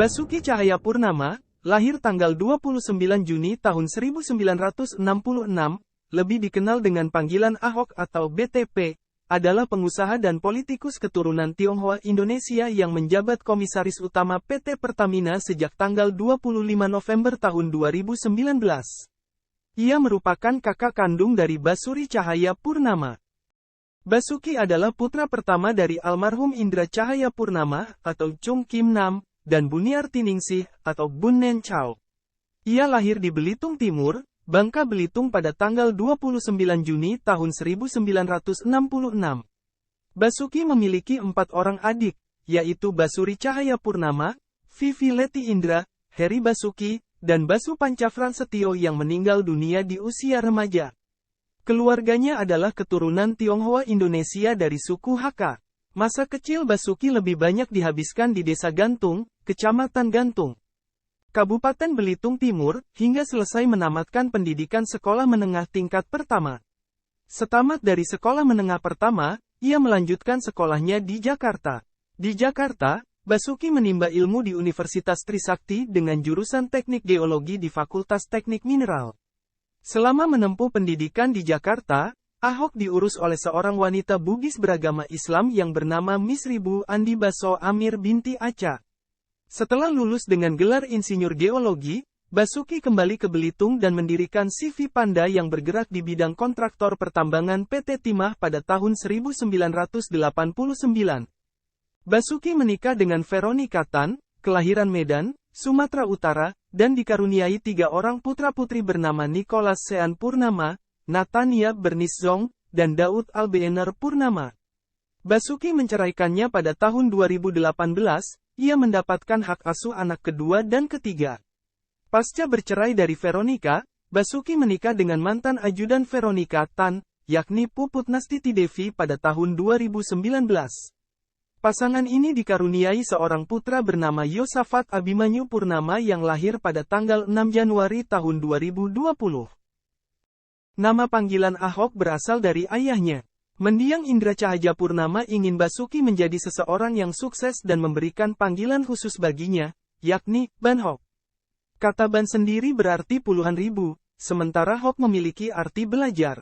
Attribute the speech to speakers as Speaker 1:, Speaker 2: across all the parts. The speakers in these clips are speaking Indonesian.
Speaker 1: Basuki Cahayapurnama, lahir tanggal 29 Juni tahun 1966, lebih dikenal dengan panggilan Ahok atau BTP, adalah pengusaha dan politikus keturunan Tionghoa Indonesia yang menjabat Komisaris Utama PT Pertamina sejak tanggal 25 November tahun 2019. Ia merupakan kakak kandung dari Basuki Cahayapurnama. Basuki adalah putra pertama dari almarhum Indra Cahayapurnama atau Chung Kim Nam, dan Buniarti Ningsih atau Bun Nen Chow. Ia lahir di Belitung Timur, Bangka Belitung pada tanggal 29 Juni tahun 1966. Basuki memiliki 4 orang adik, yaitu Basuri Cahayapurnama, Vivi Leti Indra, Heri Basuki, dan Basu Pancafran Setio yang meninggal dunia di usia remaja. Keluarganya adalah keturunan Tionghoa Indonesia dari suku Hakka. Masa kecil Basuki lebih banyak dihabiskan di Desa Gantung, Kecamatan Gantung, Kabupaten Belitung Timur, hingga selesai menamatkan pendidikan sekolah menengah tingkat pertama. Setamat dari sekolah menengah pertama, ia melanjutkan sekolahnya di Jakarta. Di Jakarta, Basuki menimba ilmu di Universitas Trisakti dengan jurusan Teknik Geologi di Fakultas Teknik Mineral. Selama menempuh pendidikan di Jakarta, Ahok diurus oleh seorang wanita Bugis beragama Islam yang bernama Miss Ribu Andi Baso Amir binti Aca. Setelah lulus dengan gelar insinyur geologi, Basuki kembali ke Belitung dan mendirikan CV Panda yang bergerak di bidang kontraktor pertambangan PT Timah pada tahun 1989. Basuki menikah dengan Veronica Tan, kelahiran Medan, Sumatera Utara, dan dikaruniai 3 orang putra-putri bernama Nicholas Sean Purnama, Natania Bernice Zong, dan Daud Albener Purnama. Basuki menceraikannya pada tahun 2018, ia mendapatkan hak asuh anak kedua dan ketiga. Pasca bercerai dari Veronica, Basuki menikah dengan mantan ajudan Veronica Tan, yakni Puput Nastiti Devi pada tahun 2019. Pasangan ini dikaruniai seorang putra bernama Yosafat Abimanyu Purnama yang lahir pada tanggal 6 Januari tahun 2020. Nama panggilan Ahok berasal dari ayahnya. Mendiang Indra Cahayapurnama ingin Basuki menjadi seseorang yang sukses dan memberikan panggilan khusus baginya, yakni Ban Hok. Kata Ban sendiri berarti puluhan ribu, sementara Hok memiliki arti belajar.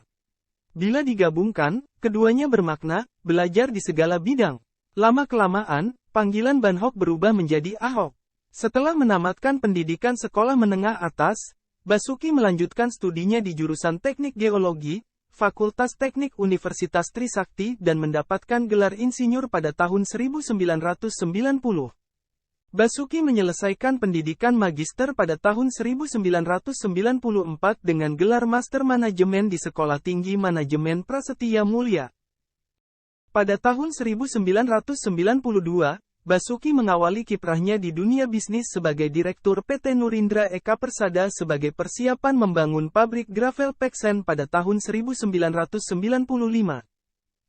Speaker 1: Bila digabungkan, keduanya bermakna belajar di segala bidang. Lama-kelamaan, panggilan Ban Hok berubah menjadi Ahok. Setelah menamatkan pendidikan sekolah menengah atas, Basuki melanjutkan studinya di jurusan Teknik Geologi, Fakultas Teknik Universitas Trisakti dan mendapatkan gelar insinyur pada tahun 1990. Basuki menyelesaikan pendidikan magister pada tahun 1994 dengan gelar Master Manajemen di Sekolah Tinggi Manajemen Prasetya Mulia. Pada tahun 1992, Basuki mengawali kiprahnya di dunia bisnis sebagai Direktur PT Nurindra Eka Persada sebagai persiapan membangun pabrik Gravel Peksen pada tahun 1995.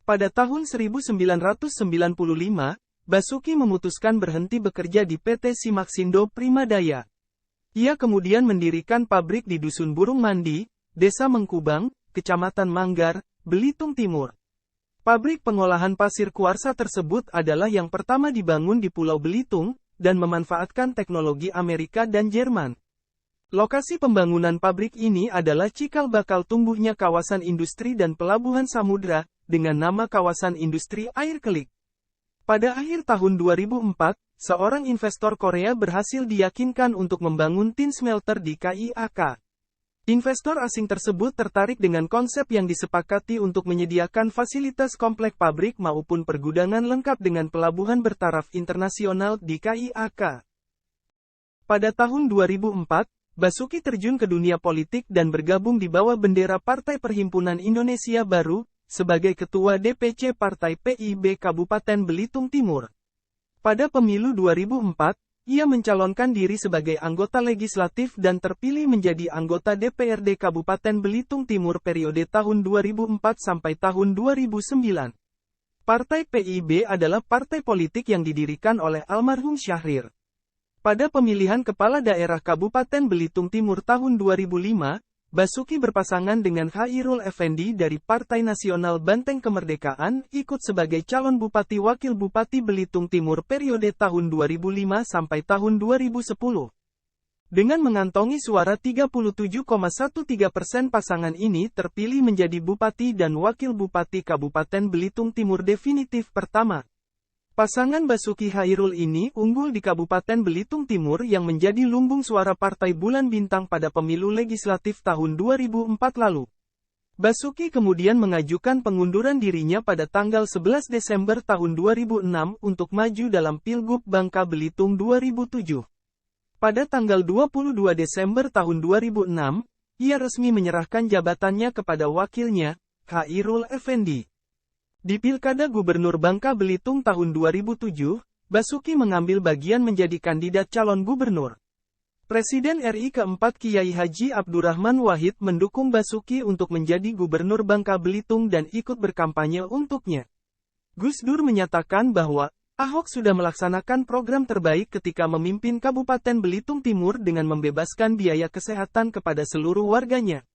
Speaker 1: Pada tahun 1995, Basuki memutuskan berhenti bekerja di PT Simaksindo Primadaya. Ia kemudian mendirikan pabrik di Dusun Burung Mandi, Desa Mengkubang, Kecamatan Manggar, Belitung Timur. Pabrik pengolahan pasir kuarsa tersebut adalah yang pertama dibangun di Pulau Belitung, dan memanfaatkan teknologi Amerika dan Jerman. Lokasi pembangunan pabrik ini adalah cikal bakal tumbuhnya kawasan industri dan pelabuhan samudra, dengan nama kawasan industri air kelik. Pada akhir tahun 2004, seorang investor Korea berhasil diyakinkan untuk membangun tin smelter di KIAK. Investor asing tersebut tertarik dengan konsep yang disepakati untuk menyediakan fasilitas komplek pabrik maupun pergudangan lengkap dengan pelabuhan bertaraf internasional di KIAK. Pada tahun 2004, Basuki terjun ke dunia politik dan bergabung di bawah bendera Partai Perhimpunan Indonesia Baru, sebagai Ketua DPC Partai PIB Kabupaten Belitung Timur. Pada pemilu 2004, ia mencalonkan diri sebagai anggota legislatif dan terpilih menjadi anggota DPRD Kabupaten Belitung Timur periode tahun 2004 sampai tahun 2009. Partai PIB adalah partai politik yang didirikan oleh almarhum Syahrir. Pada pemilihan kepala daerah Kabupaten Belitung Timur tahun 2005, Basuki berpasangan dengan Khairul Effendi dari Partai Nasional Banteng Kemerdekaan, ikut sebagai calon Bupati Wakil Bupati Belitung Timur periode tahun 2005 sampai tahun 2010. Dengan mengantongi suara 37,13%, pasangan ini terpilih menjadi Bupati dan Wakil Bupati Kabupaten Belitung Timur definitif pertama. Pasangan Basuki Khairul ini unggul di Kabupaten Belitung Timur yang menjadi lumbung suara Partai Bulan Bintang pada pemilu legislatif tahun 2004 lalu. Basuki kemudian mengajukan pengunduran dirinya pada tanggal 11 Desember tahun 2006 untuk maju dalam Pilgub Bangka Belitung 2007. Pada tanggal 22 Desember tahun 2006, ia resmi menyerahkan jabatannya kepada wakilnya, Khairul Effendi. Di Pilkada Gubernur Bangka Belitung tahun 2007, Basuki mengambil bagian menjadi kandidat calon gubernur. Presiden RI keempat Kiai Haji Abdurrahman Wahid mendukung Basuki untuk menjadi gubernur Bangka Belitung dan ikut berkampanye untuknya. Gus Dur menyatakan bahwa Ahok sudah melaksanakan program terbaik ketika memimpin Kabupaten Belitung Timur dengan membebaskan biaya kesehatan kepada seluruh warganya.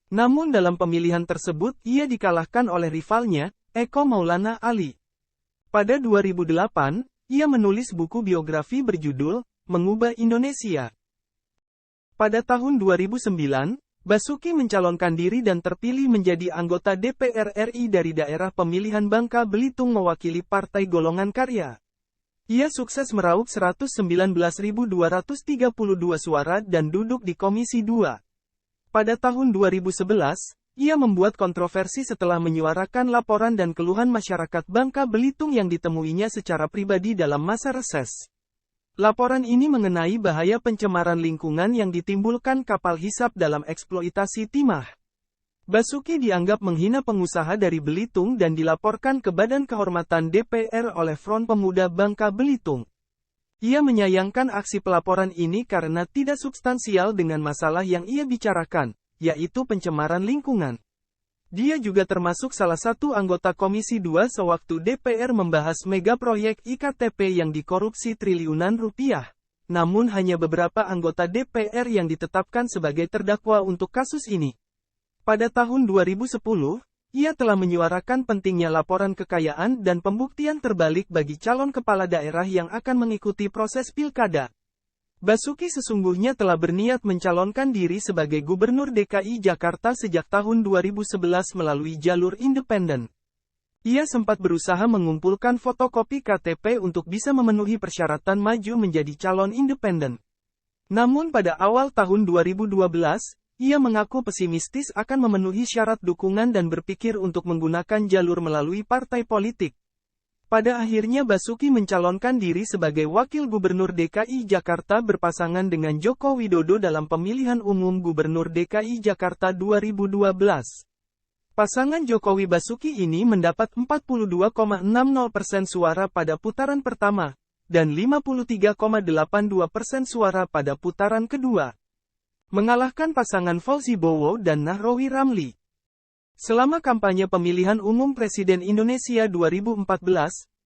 Speaker 1: Namun dalam pemilihan tersebut ia dikalahkan oleh rivalnya, Eko Maulana Ali. Pada 2008, ia menulis buku biografi berjudul, Mengubah Indonesia. Pada tahun 2009, Basuki mencalonkan diri dan terpilih menjadi anggota DPR RI dari daerah pemilihan Bangka Belitung mewakili Partai Golongan Karya. Ia sukses meraup 119.232 suara dan duduk di Komisi 2. Pada tahun 2011, ia membuat kontroversi setelah menyuarakan laporan dan keluhan masyarakat Bangka Belitung yang ditemuinya secara pribadi dalam masa reses. Laporan ini mengenai bahaya pencemaran lingkungan yang ditimbulkan kapal hisap dalam eksploitasi timah. Basuki dianggap menghina pengusaha dari Belitung dan dilaporkan ke Badan Kehormatan DPR oleh Front Pemuda Bangka Belitung. Ia menyayangkan aksi pelaporan ini karena tidak substansial dengan masalah yang ia bicarakan, yaitu pencemaran lingkungan. Dia juga termasuk salah satu anggota Komisi 2 sewaktu DPR membahas mega proyek IKTP yang dikorupsi triliunan rupiah. Namun hanya beberapa anggota DPR yang ditetapkan sebagai terdakwa untuk kasus ini. Pada tahun 2010, ia telah menyuarakan pentingnya laporan kekayaan dan pembuktian terbalik bagi calon kepala daerah yang akan mengikuti proses pilkada. Basuki sesungguhnya telah berniat mencalonkan diri sebagai Gubernur DKI Jakarta sejak tahun 2011 melalui jalur independen. Ia sempat berusaha mengumpulkan fotokopi KTP untuk bisa memenuhi persyaratan maju menjadi calon independen. Namun pada awal tahun 2012, ia mengaku pesimistis akan memenuhi syarat dukungan dan berpikir untuk menggunakan jalur melalui partai politik. Pada akhirnya Basuki mencalonkan diri sebagai Wakil Gubernur DKI Jakarta berpasangan dengan Joko Widodo dalam pemilihan umum Gubernur DKI Jakarta 2012. Pasangan Jokowi Basuki ini mendapat 42,60% suara pada putaran pertama, dan 53,82% suara pada putaran kedua. Mengalahkan pasangan Fauzi Bowo dan Nahrawi Ramli. Selama kampanye pemilihan umum Presiden Indonesia 2014,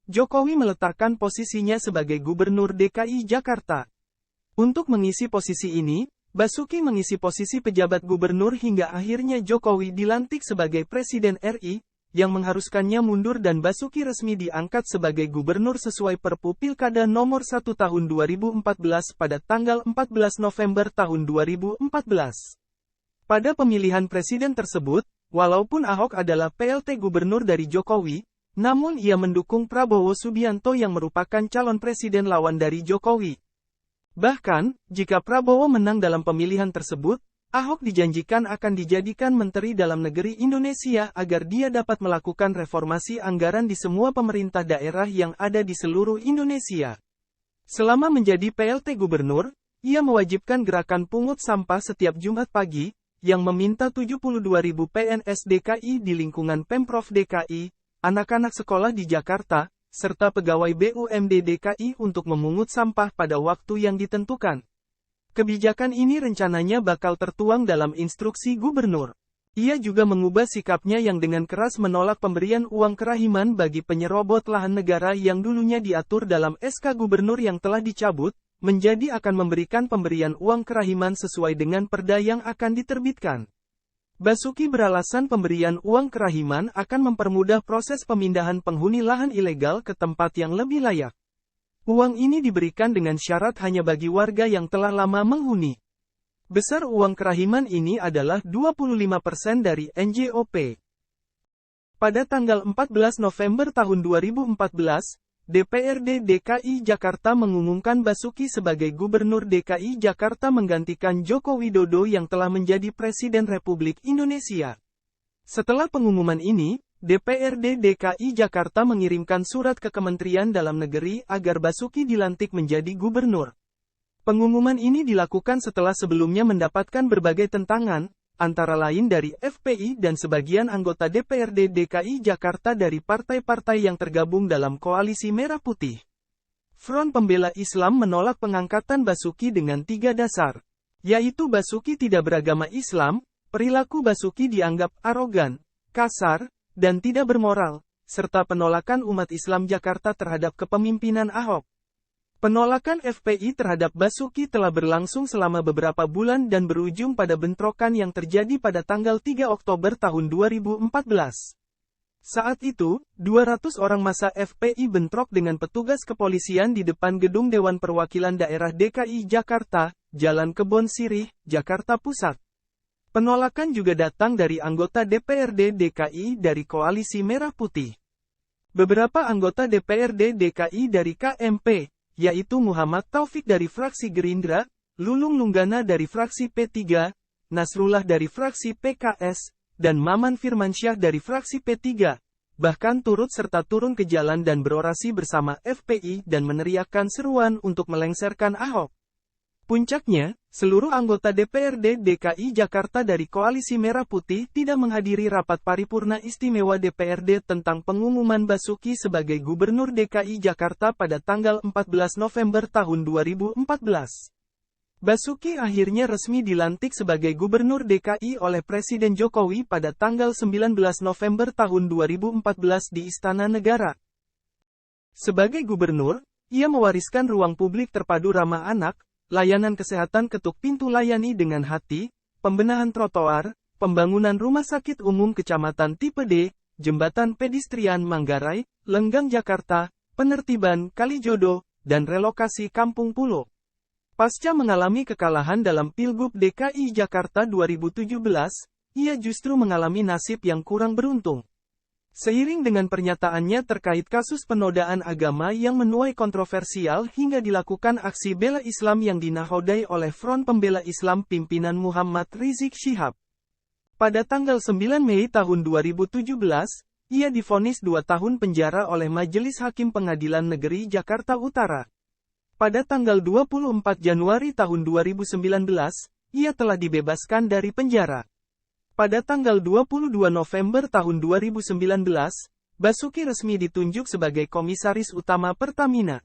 Speaker 1: Jokowi meletakkan posisinya sebagai Gubernur DKI Jakarta. Untuk mengisi posisi ini, Basuki mengisi posisi pejabat gubernur hingga akhirnya Jokowi dilantik sebagai Presiden RI, yang mengharuskannya mundur dan Basuki resmi diangkat sebagai gubernur sesuai Perpu Pilkada Nomor 1 Tahun 2014 pada tanggal 14 November tahun 2014. Pada pemilihan presiden tersebut, walaupun Ahok adalah PLT gubernur dari Jokowi, namun ia mendukung Prabowo Subianto yang merupakan calon presiden lawan dari Jokowi. Bahkan, jika Prabowo menang dalam pemilihan tersebut, Ahok dijanjikan akan dijadikan Menteri Dalam Negeri Indonesia agar dia dapat melakukan reformasi anggaran di semua pemerintah daerah yang ada di seluruh Indonesia. Selama menjadi PLT gubernur, ia mewajibkan gerakan pungut sampah setiap Jumat pagi, yang meminta 72.000 PNS DKI di lingkungan Pemprov DKI, anak-anak sekolah di Jakarta, serta pegawai BUMD DKI untuk memungut sampah pada waktu yang ditentukan. Kebijakan ini rencananya bakal tertuang dalam instruksi gubernur. Ia juga mengubah sikapnya yang dengan keras menolak pemberian uang kerahiman bagi penyerobot lahan negara yang dulunya diatur dalam SK gubernur yang telah dicabut, menjadi akan memberikan pemberian uang kerahiman sesuai dengan perda yang akan diterbitkan. Basuki beralasan pemberian uang kerahiman akan mempermudah proses pemindahan penghuni lahan ilegal ke tempat yang lebih layak. Uang ini diberikan dengan syarat hanya bagi warga yang telah lama menghuni. Besar uang kerahiman ini adalah 25% dari NJOP. Pada tanggal 14 November tahun 2014, DPRD DKI Jakarta mengumumkan Basuki sebagai Gubernur DKI Jakarta menggantikan Joko Widodo yang telah menjadi Presiden Republik Indonesia. Setelah pengumuman ini, DPRD DKI Jakarta mengirimkan surat ke Kementerian Dalam Negeri agar Basuki dilantik menjadi gubernur. Pengumuman ini dilakukan setelah sebelumnya mendapatkan berbagai tentangan, antara lain dari FPI dan sebagian anggota DPRD DKI Jakarta dari partai-partai yang tergabung dalam Koalisi Merah Putih. Front Pembela Islam menolak pengangkatan Basuki dengan 3 dasar, yaitu Basuki tidak beragama Islam, perilaku Basuki dianggap arogan, kasar, dan tidak bermoral, serta penolakan umat Islam Jakarta terhadap kepemimpinan Ahok. Penolakan FPI terhadap Basuki telah berlangsung selama beberapa bulan dan berujung pada bentrokan yang terjadi pada tanggal 3 Oktober tahun 2014. Saat itu, 200 orang massa FPI bentrok dengan petugas kepolisian di depan gedung Dewan Perwakilan Daerah DKI Jakarta, Jalan Kebon Sirih, Jakarta Pusat. Penolakan juga datang dari anggota DPRD DKI dari Koalisi Merah Putih. Beberapa anggota DPRD DKI dari KMP, yaitu Muhammad Taufik dari fraksi Gerindra, Lulung Lunggana dari fraksi P3, Nasrullah dari fraksi PKS, dan Maman Firmansyah dari fraksi P3, bahkan turut serta turun ke jalan dan berorasi bersama FPI dan meneriakkan seruan untuk melengsarkan Ahok. Puncaknya, seluruh anggota DPRD DKI Jakarta dari Koalisi Merah Putih tidak menghadiri rapat paripurna istimewa DPRD tentang pengumuman Basuki sebagai Gubernur DKI Jakarta pada tanggal 14 November tahun 2014. Basuki akhirnya resmi dilantik sebagai Gubernur DKI oleh Presiden Jokowi pada tanggal 19 November tahun 2014 di Istana Negara. Sebagai gubernur, ia mewariskan ruang publik terpadu ramah anak, layanan kesehatan ketuk pintu layani dengan hati, pembenahan trotoar, pembangunan rumah sakit umum kecamatan tipe D, jembatan pedestrian Manggarai, Lenggang Jakarta, penertiban Kalijodo, dan relokasi Kampung Pulo. Pasca mengalami kekalahan dalam Pilgub DKI Jakarta 2017, ia justru mengalami nasib yang kurang beruntung. Seiring dengan pernyataannya terkait kasus penodaan agama yang menuai kontroversial hingga dilakukan aksi bela Islam yang dinahodai oleh Front Pembela Islam pimpinan Muhammad Rizik Syihab. Pada tanggal 9 Mei tahun 2017, ia divonis 2 tahun penjara oleh Majelis Hakim Pengadilan Negeri Jakarta Utara. Pada tanggal 24 Januari tahun 2019, ia telah dibebaskan dari penjara. Pada tanggal 22 November tahun 2019, Basuki resmi ditunjuk sebagai Komisaris Utama Pertamina.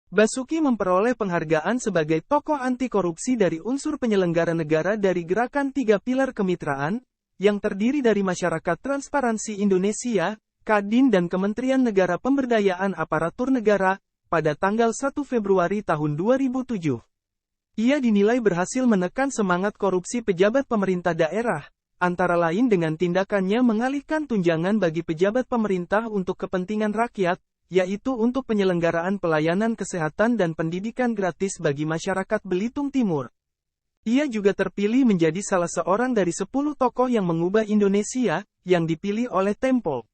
Speaker 1: Basuki memperoleh penghargaan sebagai tokoh anti korupsi dari unsur penyelenggara negara dari Gerakan 3 Pilar Kemitraan, yang terdiri dari Masyarakat Transparansi Indonesia, Kadin dan Kementerian Negara Pemberdayaan Aparatur Negara, pada tanggal 1 Februari tahun 2007. Ia dinilai berhasil menekan semangat korupsi pejabat pemerintah daerah, antara lain dengan tindakannya mengalihkan tunjangan bagi pejabat pemerintah untuk kepentingan rakyat, yaitu untuk penyelenggaraan pelayanan kesehatan dan pendidikan gratis bagi masyarakat Belitung Timur. Ia juga terpilih menjadi salah seorang dari 10 tokoh yang mengubah Indonesia, yang dipilih oleh Tempo.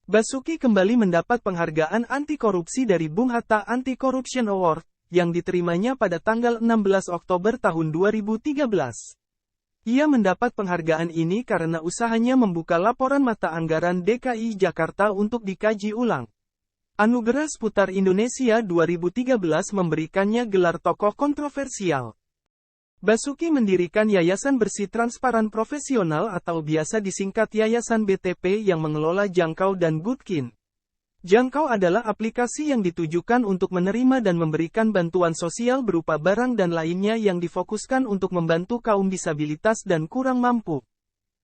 Speaker 1: Basuki kembali mendapat penghargaan anti korupsi dari Bung Hatta Anti-Corruption Award, yang diterimanya pada tanggal 16 Oktober tahun 2013. Ia mendapat penghargaan ini karena usahanya membuka laporan mata anggaran DKI Jakarta untuk dikaji ulang. Anugerah Seputar Indonesia 2013 memberikannya gelar tokoh kontroversial. Basuki mendirikan Yayasan Bersih Transparan Profesional atau biasa disingkat Yayasan BTP yang mengelola Jangkau dan Gutkin. Jangkau adalah aplikasi yang ditujukan untuk menerima dan memberikan bantuan sosial berupa barang dan lainnya yang difokuskan untuk membantu kaum disabilitas dan kurang mampu.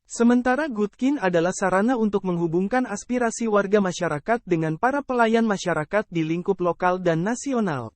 Speaker 1: Sementara Gutkin adalah sarana untuk menghubungkan aspirasi warga masyarakat dengan para pelayan masyarakat di lingkup lokal dan nasional.